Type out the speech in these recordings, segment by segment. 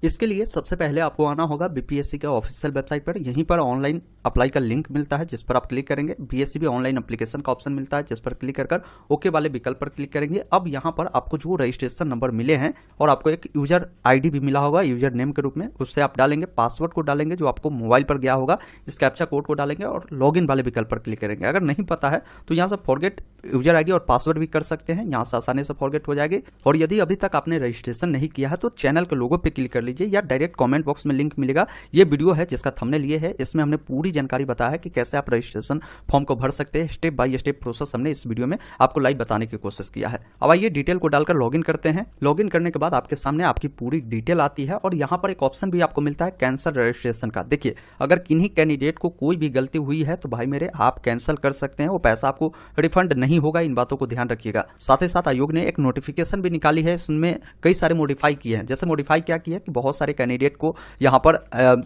इसके लिए सबसे पहले आपको आना होगा बीपीएससी के ऑफिशियल वेबसाइट पर। यहीं पर ऑनलाइन अप्लाई का लिंक मिलता है जिस पर आप क्लिक करेंगे। बीएससी भी ऑनलाइन एप्लीकेशन का ऑप्शन मिलता है जिस पर क्लिक कर ओके वाले विकल्प पर क्लिक करेंगे। अब यहाँ पर आपको जो रजिस्ट्रेशन नंबर मिले हैं और आपको एक यूजर आईडी भी मिला होगा यूजर नेम के रूप में, उससे आप डालेंगे, पासवर्ड को डालेंगे जो आपको मोबाइल पर गया होगा, इस कैप्चा कोड को डालेंगे और लॉगिन वाले विकल्प पर क्लिक करेंगे। अगर नहीं पता है तो यहाँ से फॉरगेट यूजर आईडी और पासवर्ड भी कर सकते हैं, यहाँ से आसानी से फॉरगेट हो जाएगी। और यदि अभी तक आपने रजिस्ट्रेशन नहीं किया है तो चैनल के लोगो पे क्लिक कर लीजिए या डायरेक्ट कमेंट बॉक्स में लिंक मिलेगा। ये वीडियो है जिसका थंबनेल ये है, इसमें हमने पूरी जानकारी बताया है कि कैसे आप रजिस्ट्रेशन फॉर्म को भर सकते हैं। स्टेप बाय स्टेप प्रोसेस हमने इस वीडियो में आपको लाइव बताने की कोशिश किया है। अब आइए डिटेल को डालकर लॉगिन करते हैं। लॉगिन करने के बाद आपके सामने आपकी पूरी डिटेल आती है और यहाँ पर एक ऑप्शन भी आपको मिलता है कैंसिल रजिस्ट्रेशन का। देखिए, अगर किन्हीं कैंडिडेट को कोई भी गलती हुई है तो भाई मेरे आप कैंसिल कर सकते हैं, वो पैसा आपको रिफंड नहीं होगा, इन बातों को ध्यान रखिएगा। साथ ही साथ आयोग ने एक नोटिफिकेशन भी निकाली है, इसमें कई सारे मॉडिफाई किए हैं। जैसे मॉडिफाई क्या किया कि बहुत सारे कैंडिडेट को यहाँ पर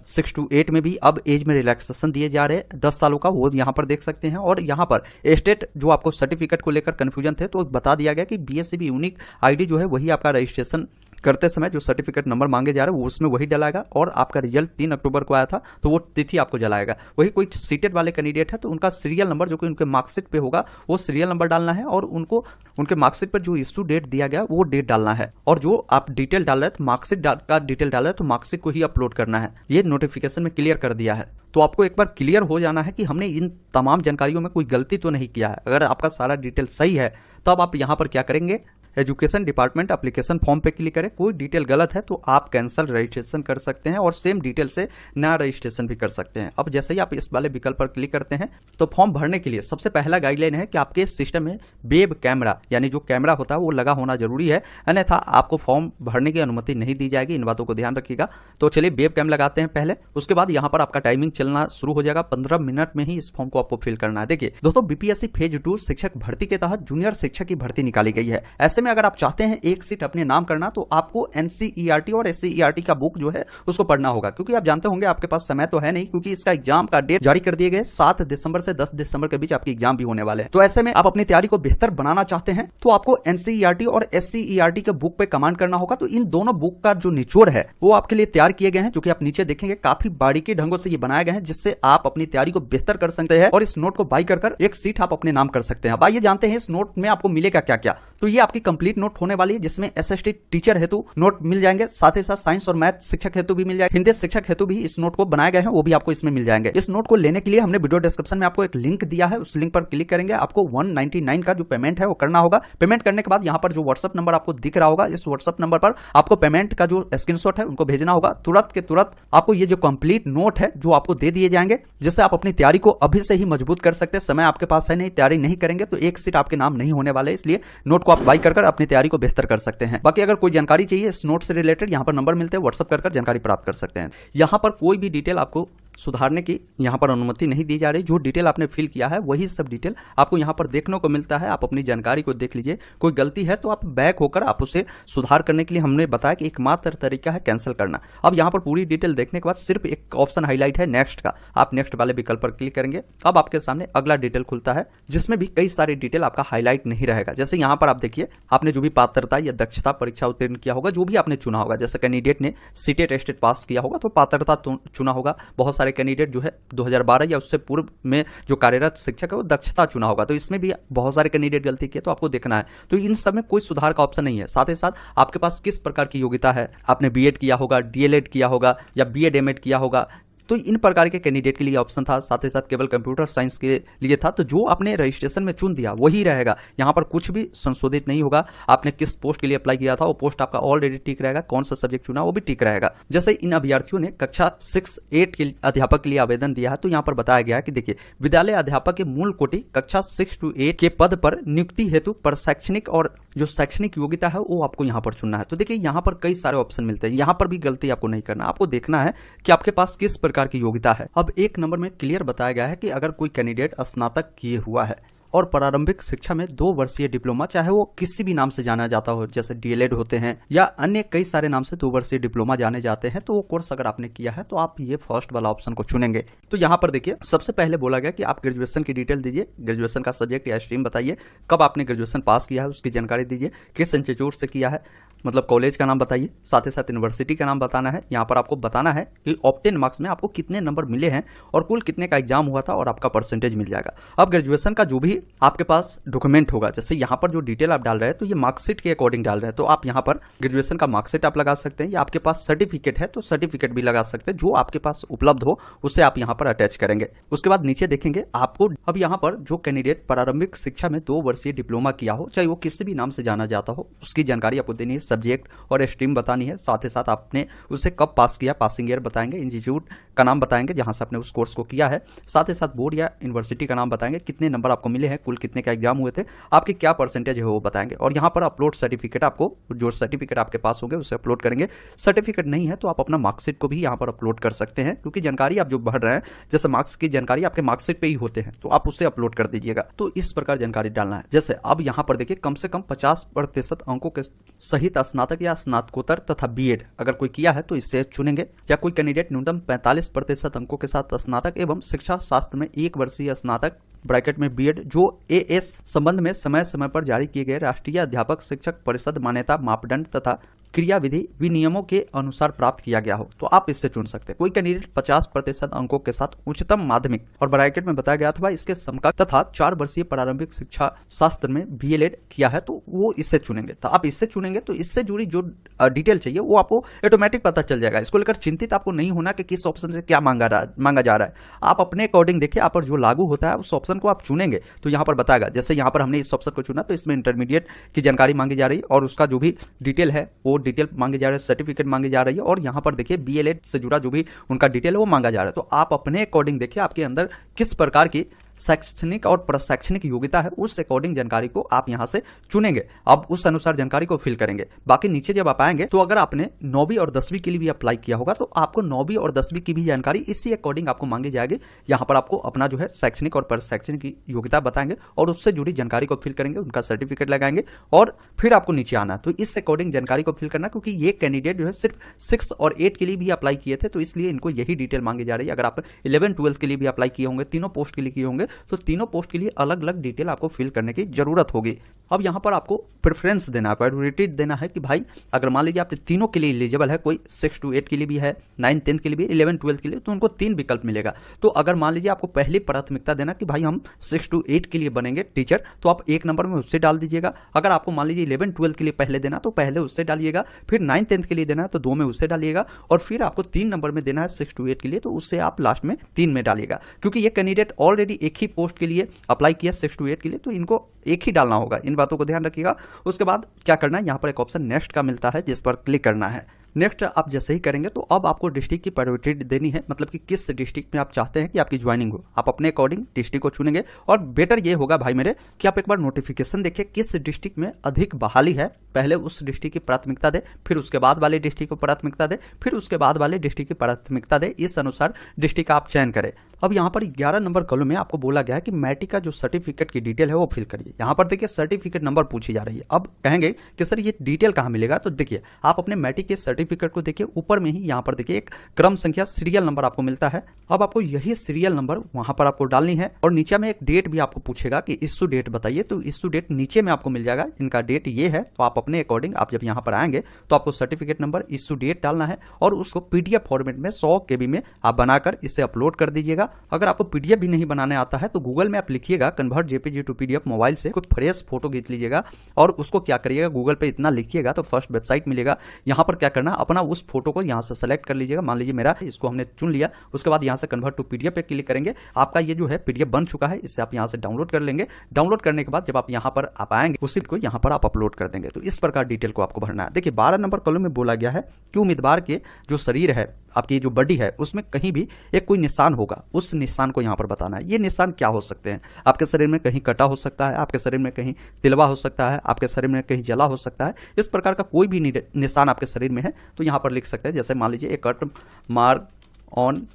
6 to 8 में भी अब एज में रिलैक्सेशन दिए जा रहे हैं 10 सालों का, वो यहाँ पर देख सकते हैं। और यहाँ पर स्टेट जो आपको सर्टिफिकेट को लेकर कंफ्यूजन थे तो बता दिया गया कि बीएससी भी यूनिक आईडी जो है वही आपका रजिस्ट्रेशन करते समय जो सर्टिफिकेट नंबर मांगे जा रहे हैं वो उसमें वही डलाएगा। और आपका रिजल्ट 3 अक्टूबर को आया था तो वो तिथि आपको जलाएगा। वही कोई सीटेड वाले कैंडिडेट है तो उनका सीरियल नंबर जो कि उनके मार्कशीट पे होगा वो सीरियल नंबर डालना है और उनको उनके मार्कशीट पर जो इश्यू डेट दिया गया वो डेट डालना है। और जो आप डिटेल डाल रहे हैं तो मार्कशीट का डिटेल डाल रहे हैं तो मार्कशीट को ही अपलोड करना है। ये नोटिफिकेशन में क्लियर कर दिया है। तो आपको एक बार क्लियर हो जाना है कि हमने इन तमाम जानकारियों में कोई गलती तो नहीं किया है। अगर आपका सारा डिटेल सही है तब आप यहाँ पर क्या करेंगे, एजुकेशन डिपार्टमेंट एप्लीकेशन फॉर्म पे क्लिक करें। कोई डिटेल गलत है तो आप कैंसिल रजिस्ट्रेशन कर सकते हैं और सेम डिटेल से नया रजिस्ट्रेशन भी कर सकते हैं। अब जैसे ही आप इस वाले विकल्प पर क्लिक करते हैं तो फॉर्म भरने के लिए सबसे पहला गाइडलाइन है कि आपके सिस्टम में वेब कैमरा यानी जो कैमरा होता है वो लगा होना जरूरी है, अन्यथा आपको फॉर्म भरने की अनुमति नहीं दी जाएगी। इन बातों को ध्यान रखिएगा। तो चलिए वेब कैम लगाते हैं पहले, उसके बाद यहाँ पर आपका टाइमिंग चलना शुरू हो जाएगा। 15 मिनट में ही इस फॉर्म को आपको फिल करना है। देखिए दोस्तों, बीपीएससी फेज 2 शिक्षक भर्ती के तहत जूनियर शिक्षक की भर्ती निकाली गई है। ऐसे में अगर आप चाहते हैं एक सीट अपने नाम करना तो आपको एनसीईआरटी और एससीईआरटी का बुक जो है उसको पढ़ना होगा, क्योंकि आप जानते होंगे आपके पास समय तो है नहीं, क्योंकि इसका एग्जाम का डेट जारी कर दिए गए 7 दिसंबर से 10 दिसंबर के बीच आपकी एग्जाम भी होने वाले हैं। तो ऐसे में आप अपनी तैयारी को बेहतर बनाना चाहते हैं तो आपको एनसीईआरटी और एससीईआरटी के बुक पे कमांड करना होगा। तो इन दोनों बुक का जो निचोड़ है वो आपके लिए तैयार किए गए हैं, जो कि आप नीचे देखेंगे काफी बारीकी ढंगों से ये बनाए गए हैं, जिससे आप अपनी तैयारी को बेहतर कर सकते हैं और इस नोट को बाई कर एक सीट आप अपने नाम कर सकते हैं। अब आइए जानते हैं इस नोट में आपको मिलेगा क्या क्या। तो ये आपकी कंप्लीट नोट होने वाली है जिसमें एसएसटी टीचर हेतु नोट मिल जाएंगे, साथ ही साथ साइंस और मैथ शिक्षक हेतु भी मिल जाएंगे, हिंदी शिक्षक हेतु भी इस नोट को बनाए गए हैं वो भी आपको इसमें मिल जाएंगे। इस नोट को लेने के लिए हमने वीडियो डिस्क्रिप्शन में आपको एक लिंक दिया है, उस लिंक पर क्लिक करेंगे। आपको 199 का जो पेमेंट है वो करना होगा। पेमेंट करने के बाद यहाँ पर जो व्हाट्सएप नंबर आपको दिख रहा होगा, इस व्हाट्सएप नंबर पर आपको पेमेंट का जो स्क्रीनशॉट है उनको भेजना होगा। तुरंत के तुरंत आपको ये जो कंप्लीट नोट है जो आपको दे दिए जाएंगे, जिससे आप अपनी तैयारी को अभी से ही मजबूत कर सकते हैं। समय आपके पास है नहीं, तैयारी नहीं करेंगे तो एक सीट आपके नाम नहीं होने वाले, इसलिए नोट को आप बाई कर अपनी तैयारी को बेहतर कर सकते हैं। बाकी अगर कोई जानकारी चाहिए इस नोट से रिलेटेड, यहां पर नंबर मिलते हैं, व्हाट्सएप कर जानकारी प्राप्त कर सकते हैं। यहां पर कोई भी डिटेल आपको सुधारने की यहां पर अनुमति नहीं दी जा रही। जो डिटेल आपने फिल किया है वही सब डिटेल आपको यहां पर देखने को मिलता है। आप अपनी जानकारी को देख लीजिए, कोई गलती है तो आप बैक होकर आप उसे सुधार करने के लिए हमने बताया कि एकमात्र तरीका है कैंसिल करना। अब यहां पर पूरी डिटेल देखने के बाद सिर्फ एक ऑप्शन हाईलाइट है नेक्स्ट का, आप नेक्स्ट वाले विकल्प पर क्लिक करेंगे। अब आपके सामने अगला डिटेल खुलता है जिसमें भी कई सारी डिटेल आपका हाईलाइट नहीं रहेगा। जैसे यहां पर आप देखिए, आपने जो भी पात्रता या दक्षता परीक्षा उत्तीर्ण किया होगा, जो भी आपने चुना होगा, जैसे कैंडिडेट ने सीटेट टेस्ट पास किया होगा तो पात्रता चुना होगा। बहुत सारे कैंडिडेट जो है 2012 या उससे पूर्व में जो कार्यरत शिक्षक है वो दक्षता चुना होगा, तो इसमें भी बहुत सारे कैंडिडेट गलती किए तो आपको देखना है। तो इन सब में कोई सुधार का ऑप्शन नहीं है। साथ ही साथ आपके पास किस प्रकार की योग्यता है, आपने बीएड किया होगा, डीएलएड किया होगा या बीएड एमएड किया होगा, तो इन प्रकार के कैंडिडेट के लिए ऑप्शन था। साथ ही साथ केवल कंप्यूटर साइंस के लिए था। तो जो आपने रजिस्ट्रेशन में चुन दिया वही रहेगा, यहाँ पर कुछ भी संशोधित नहीं होगा। आपने किस पोस्ट के लिए अप्लाई किया था वो पोस्ट आपका ऑलरेडी ठीक रहेगा, कौन सा सब्जेक्ट चुना वो भी ठीक रहेगा। जैसे इन अभ्यर्थियों ने कक्षा 6-8 के अध्यापक के लिए आवेदन दिया है तो यहाँ पर बताया गया है कि देखिए, विद्यालय अध्यापक के मूल कोटि कक्षा 6 to 8 के पद पर नियुक्ति हेतु प्रशैक्षणिक और जो शैक्षणिक योग्यता है वो आपको यहाँ पर चुनना है। तो देखिए, यहाँ पर कई सारे ऑप्शन मिलते हैं, यहाँ पर भी गलती आपको नहीं करना, आपको देखना है कि आपके पास किस प्रकार की योग्यता है। अब 1 नंबर में क्लियर बताया गया है कि अगर कोई कैंडिडेट स्नातक किए हुआ है और प्रारंभिक शिक्षा में 2 वर्षीय डिप्लोमा, चाहे वो किसी भी नाम से जाना जाता हो, जैसे डीएलएड होते हैं या अन्य कई सारे नाम से 2 वर्षीय डिप्लोमा जाने जाते हैं, तो वो कोर्स अगर आपने किया है तो आप ये फर्स्ट वाला ऑप्शन को चुनेंगे। तो यहाँ पर देखिए सबसे पहले बोला गया कि आप ग्रेजुएशन की डिटेल दीजिए, ग्रेजुएशन का सब्जेक्ट या स्ट्रीम बताइए, कब आपने ग्रेजुएशन पास किया है उसकी जानकारी दीजिए, किस इंस्टीट्यूट से किया है, मतलब कॉलेज का नाम बताइए, साथ ही साथ यूनिवर्सिटी का नाम बताना है। यहाँ पर आपको बताना है कि ऑब्टेन मार्क्स में आपको कितने नंबर मिले हैं और कुल कितने का एग्जाम हुआ था और आपका परसेंटेज मिल जाएगा। अब ग्रेजुएशन का जो भी आपके पास डॉक्यूमेंट होगा, जैसे यहाँ पर जो डिटेल आप डाल रहे हैं तो ये मार्कशीट के अकॉर्डिंग डाल रहे हैं, तो आप यहाँ पर ग्रेजुएशन का मार्कशीट आप लगा सकते हैं, या आपके पास सर्टिफिकेट है तो सर्टिफिकेट भी लगा सकते हैं, जो आपके पास उपलब्ध हो उससे आप यहाँ पर अटैच करेंगे। उसके बाद नीचे देखेंगे आपको, अब यहाँ पर जो कैंडिडेट प्रारंभिक शिक्षा में 2 वर्षीय डिप्लोमा किया हो, चाहे वो किसी भी नाम से जाना जाता हो, उसकी जानकारी आपको देनी है, सब्जेक्ट और स्ट्रीम बतानी है, साथ ही साथ आपने उसे कब पास किया, पासिंग ईयर बताएंगे, इंस्टीट्यूट का नाम बताएंगे जहां से आपने उस कोर्स को किया है, साथ ही साथ बोर्ड या यूनिवर्सिटी का नाम बताएंगे, कितने नंबर आपको मिले हैं, कुल कितने का एग्जाम हुए थे, आपकी क्या परसेंटेज है वो बताएंगे। और यहाँ पर अपलोड सर्टिफिकेट, आपको जो सर्टिफिकेट आपके पास होंगे उसे अपलोड करेंगे। सर्टिफिकेट नहीं है तो आप अपना मार्कशीट को भी यहाँ पर अपलोड कर सकते हैं, क्योंकि जानकारी आप जो भर रहे हैं, जैसे मार्क्स की जानकारी आपके मार्कशीट पे ही होते हैं, तो आप उसे अपलोड कर दीजिएगा। तो इस प्रकार जानकारी डालना है। जैसे अब यहाँ पर देखिए कम से कम 50% अंकों के सहित स्नातक या स्नातकोत्तर तथा बीएड अगर कोई किया है तो इससे चुनेंगे, या कोई कैंडिडेट न्यूनतम 45% अंकों के साथ स्नातक एवं शिक्षा शास्त्र में 1 वर्षीय स्नातक ब्रैकेट में बीएड जो एएस संबंध में समय समय पर जारी किए गए राष्ट्रीय अध्यापक शिक्षक परिषद मान्यता मापदंड तथा क्रियाविधि विनियमों के अनुसार प्राप्त किया गया हो, तो आप इससे चुन सकते हैं। कोई कैंडिडेट 50% अंकों के साथ उच्चतम माध्यमिक और ब्रैकेट में बताया गया था इसके समकक्ष तथा 4 वर्षीय प्रारंभिक शिक्षा शास्त्र में बीएलएड किया है, तो वो इससे चुनेंगे। तो आप इससे चुनेंगे तो इससे जुड़ी जो डिटेल चाहिए वो आपको ऑटोमेटिक पता चल जाएगा। इसको लेकर चिंतित आपको नहीं होना कि किस ऑप्शन से क्या मांगा जा रहा है। आप अपने अकॉर्डिंग देखिए, आप पर जो लागू होता है उस ऑप्शन को आप चुनेंगे तो यहाँ पर बताएगा। जैसे यहाँ पर हमने इस ऑप्शन को चुना तो इसमें इंटरमीडिएट की जानकारी मांगी जा रही है और उसका जो भी डिटेल है वो डिटेल मांगे जा रहे हैं, सर्टिफिकेट मांगी जा रही है, और यहाँ पर देखिए बीएलएड से जुड़ा जो भी उनका डिटेल है वो मांगा जा रहा है। तो आप अपने अकॉर्डिंग देखिए आपके अंदर किस प्रकार की शैक्षणिक और प्रशैक्षणिक योग्यता है, उस अकॉर्डिंग जानकारी को आप यहां से चुनेंगे। अब उस अनुसार जानकारी को फिल करेंगे। बाकी नीचे जब आप आएंगे तो अगर आपने 9वीं और 10वीं के लिए भी अप्लाई किया होगा तो आपको 9वीं और 10वीं की भी जानकारी इसी अकॉर्डिंग आपको मांगी जाएगी। यहाँ पर आपको अपना जो है शैक्षणिक और प्रशैक्षणिक योग्यता बताएंगे और उससे जुड़ी जानकारी को फिल करेंगे, उनका सर्टिफिकेट लगाएंगे और फिर आपको नीचे आना। तो इस अकॉर्डिंग जानकारी को फिल करना, क्योंकि ये कैंडिडेट जो है सिर्फ 6 और 8 के लिए भी अप्लाई किए थे, तो इसलिए इनको यही डिटेल मांगी जा रही है। अगर आप 11-12 के लिए भी अप्लाई किए होंगे, तीनों पोस्ट के लिए किए होंगे, तो तीनों पोस्ट के लिए अलग अलग डिटेल आपको फिल करने की जरूरत होगी। अब यहां पर आपको प्रेफरेंस देना है, प्रायोरिटी देना है कि भाई अगर मान लीजिए आप तीनों के लिए एलिजिबल है, कोई 6 to 8 के लिए भी है, 9-10 के लिए भी, 11-12 के लिए, तो उनको 3 विकल्प मिलेगा। तो अगर मान लीजिए आपको पहले प्राथमिकता देना कि भाई हम 6 to 8 के लिए बनेंगे टीचर, तो आप 1 नंबर में उससे डाल दीजिएगा। अगर आपको मान लीजिए 11-12 के लिए पहले देना तो पहले उससे डालिएगा, फिर 9-10 के लिए देना है तो 2 में उससे डालिएगा, और फिर आपको 3 नंबर में देना है 6 to 8 के लिए, तो उससे आप लास्ट में 3 में डालिएगा। क्योंकि ये कैंडिडेट ऑलरेडी एक ही पोस्ट के लिए अप्लाई किया 6 to 8 के लिए, तो इनको एक ही डालना होगा। इन बातों को ध्यान रखिएगा। उसके बाद क्या करना है, यहाँ पर एक ऑप्शन नेक्स्ट का मिलता है जिस पर क्लिक करना है। नेक्स्ट आप जैसे ही करेंगे तो अब आपको डिस्ट्रिक्ट की प्रायोरिटी देनी है, मतलब कि किस डिस्ट्रिक्ट में आप चाहते हैं कि आपकी ज्वाइनिंग हो। आप अपने अकॉर्डिंग डिस्ट्रिक्ट को चुनेंगे और बेटर ये होगा भाई मेरे कि आप एक बार नोटिफिकेशन देखिए किस डिस्ट्रिक्ट में अधिक बहाली है, पहले उस डिस्ट्रिक्ट की प्राथमिकता दे, फिर उसके बाद वाले डिस्ट्रिक्ट को प्राथमिकता दे, फिर उसके बाद वाले डिस्ट्रिक्ट की प्राथमिकता दे। इस अनुसार डिस्ट्रिक्ट आप चयन करें। अब यहाँ पर 11 नंबर कॉलम में आपको बोला गया है कि मैट्रिक का जो सर्टिफिकेट की डिटेल है वो फिल करिए। यहाँ पर देखिए सर्टिफिकेट नंबर पूछी जा रही है। अब कहेंगे कि सर ये डिटेल कहाँ मिलेगा, तो देखिए आप अपने मैट्रिक के सर्टिफिकेट को देखिए, ऊपर में ही यहाँ पर देखिए एक क्रम संख्या सीरियल नंबर आपको मिलता है। अब आपको यही सीरियल नंबर वहां पर आपको डालनी है और नीचे में एक डेट भी आपको पूछेगा कि इश्यू डेट बताइए, तो इश्यू डेट नीचे में आपको मिल जाएगा। इनका डेट ये है, तो आप अपने अकॉर्डिंग आप जब यहाँ पर आएंगे तो आपको सर्टिफिकेट नंबर, इश्यू डेट डालना है और उसको पीडीएफ फॉर्मेट में 100 KB में आप बनाकर इससे अपलोड कर दीजिएगा। अगर आपको पीडीएफ भी नहीं बनाने आता है तो गूगल में आप लिखिएगा convert JPG to PDF, mobile से कोई फ्रेश फोटो खींच लीजिएगा और उसको क्या करिएगा, गूगल पे इतना लिखिएगा तो फर्स्ट वेबसाइट मिलेगा। यहाँ पर क्या करना, अपना उस फोटो को यहाँ से सेलेक्ट कर लीजिएगा। मान लीजिए मेरा, इसको हमने चुन लिया। उसके बाद यहाँ से कन्वर्ट टू पीडीएफ पे क्लिक करेंगे। आपका ये जो है पीडीएफ बन चुका है, इससे आप यहाँ से डाउनलोड कर लेंगे। डाउनलोड करने के बाद जब आप यहाँ पर आप आएंगे उसी को यहाँ पर आप अपलोड कर देंगे। तो इस प्रकार डिटेल को आपको भरना है। देखिए 12 नंबर कॉलम में बोला गया है कि उम्मीदवार के जो शरीर है, आपकी जो बॉडी है, उसमें कहीं भी एक कोई निशान होगा, उस निशान को यहाँ पर बताना है। ये निशान क्या हो सकते हैं, आपके शरीर में कहीं कटा हो सकता है, आपके शरीर में कहीं तिलवा हो सकता है, आपके शरीर में कहीं जला हो सकता है। इस प्रकार का कोई भी निशान आपके शरीर में है तो यहाँ पर लिख सकते हैं। जैसे मान लीजिए एक cut mark on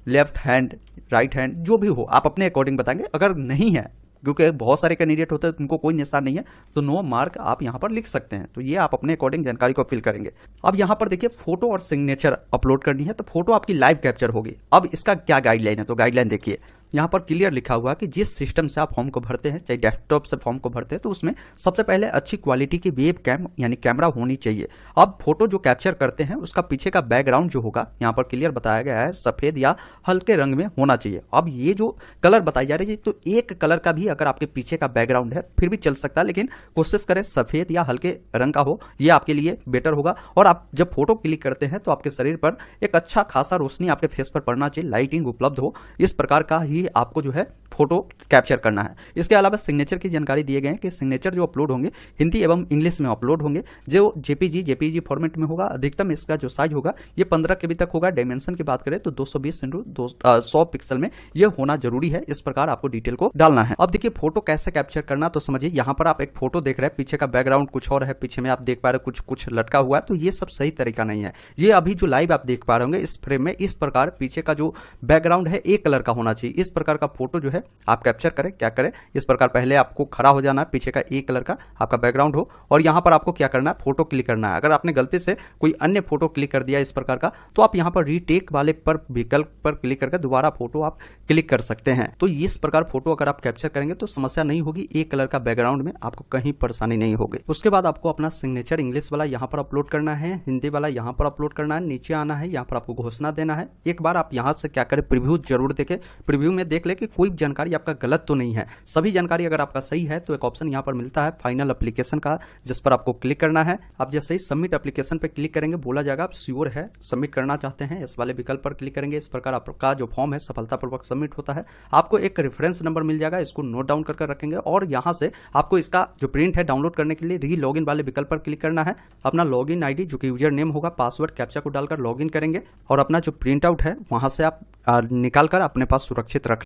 left hand, right hand, जो भी हो आप अपने अकॉर्डिंग बताएंगे। अगर नहीं है क्योंकि बहुत सारे कैंडिडेट होते हैं उनको कोई निशान नहीं है, तो नो मार्क आप यहाँ पर लिख सकते हैं। तो ये आप अपने अकॉर्डिंग जानकारी को फिल करेंगे। अब यहाँ पर देखिए फोटो और सिग्नेचर अपलोड करनी है, तो फोटो आपकी लाइव कैप्चर होगी। अब इसका क्या गाइडलाइन है, तो गाइडलाइन देखिए यहाँ पर क्लियर लिखा हुआ कि जिस सिस्टम से आप फॉर्म को भरते हैं, चाहे डेस्कटॉप से फॉर्म को भरते हैं, तो उसमें सबसे पहले अच्छी क्वालिटी की वेब कैम यानी कैमरा होनी चाहिए। अब फोटो जो कैप्चर करते हैं उसका पीछे का बैकग्राउंड जो होगा यहाँ पर क्लियर बताया गया है सफेद या हल्के रंग में होना चाहिए। अब ये जो कलर बताई जा रही है, तो एक कलर का भी अगर आपके पीछे का बैकग्राउंड है फिर भी चल सकता है, लेकिन कोशिश करें सफेद या हल्के रंग का हो, ये आपके लिए बेटर होगा। और आप जब फोटो क्लिक करते हैं तो आपके शरीर पर एक अच्छा खासा रोशनी आपके फेस पर पड़ना चाहिए, लाइटिंग उपलब्ध हो, इस प्रकार का ही आपको जो है फोटो कैप्चर करना है। इसके अलावा सिग्नेचर की जानकारी दिए गए हैं कि सिग्नेचर जो अपलोड होंगे हिंदी एवं इंग्लिश में अपलोड होंगे। जो जेपीजी फॉर्मेट में होगा, अधिकतम इसका जो साइज होगा ये 15 KB तक होगा। डायमेंशन की बात करें तो 220x100 पिक्सल में यह होना जरूरी है। इस प्रकार आपको डिटेल को डालना है। अब देखिए फोटो कैसे कैप्चर करना, तो समझिए यहाँ पर आप एक फोटो देख रहे हैं, पीछे का बैकग्राउंड कुछ और है, पीछे में आप देख पा रहे हैं कुछ लटका हुआ है, तो ये सब सही तरीका नहीं है। ये अभी जो लाइव आप देख पा रहे होंगे इस फ्रेम में इस प्रकार पीछे का जो बैकग्राउंड है एक कलर का होना चाहिए। इस प्रकार का फोटो जो है आप कैप्चर करें। क्या करें, इस प्रकार पहले आपको खड़ा हो जाना है, पीछे का एक कलर का आपका बैकग्राउंड हो, और यहां पर आपको क्या करना है, फोटो क्लिक करना है। अगर आपने गलती से कोई अन्य फोटो क्लिक कर दिया इस प्रकार का, तो आप यहां पर रीटेक वाले पर विकल्प पर क्लिक करके दोबारा फोटो आप क्लिक कर सकते हैं। तो इस प्रकार फोटो अगर आप कैप्चर करेंगे तो समस्या नहीं होगी, एक कलर का बैकग्राउंड में आपको कहीं परेशानी नहीं होगी। उसके बाद आपको अपना सिग्नेचर इंग्लिश वाला यहां पर अपलोड करना है, हिंदी वाला यहां पर अपलोड करना है, नीचे आना है, यहां पर आपको घोषणा देना है। एक बार आप यहां से क्या करें, प्रीव्यू जरूर देखें, प्रीव्यू में देख ले कि कोई जानकारी आपका गलत तो नहीं है। सभी जानकारी अगर आपका सही है तो एक ऑप्शन यहां पर मिलता है फाइनल एप्लीकेशन का, जिस पर आपको क्लिक करना है। आप जैसे ही सबमिट एप्लीकेशन पर क्लिक करेंगे बोला जाएगा आप श्योर है सबमिट करना चाहते हैं, इस वाले विकल्प पर क्लिक करेंगे। इस प्रकार आपका जो फॉर्म है सफलतापूर्वक सबमिट होता है। आपको एक रेफरेंस नंबर मिल जाएगा, इसको नोट डाउन करके रखेंगे, और यहां से आपको इसका जो प्रिंट है डाउनलोड करने के लिए री लॉगिन वाले विकल्प पर क्लिक करना है। अपना लॉगिन आईडी जो कि यूजर नेम होगा, पासवर्ड कैप्चा को डालकर लॉगिन करेंगे, और अपना जो प्रिंट आउट है वहां से आप निकाल कर अपने पास सुरक्षित रख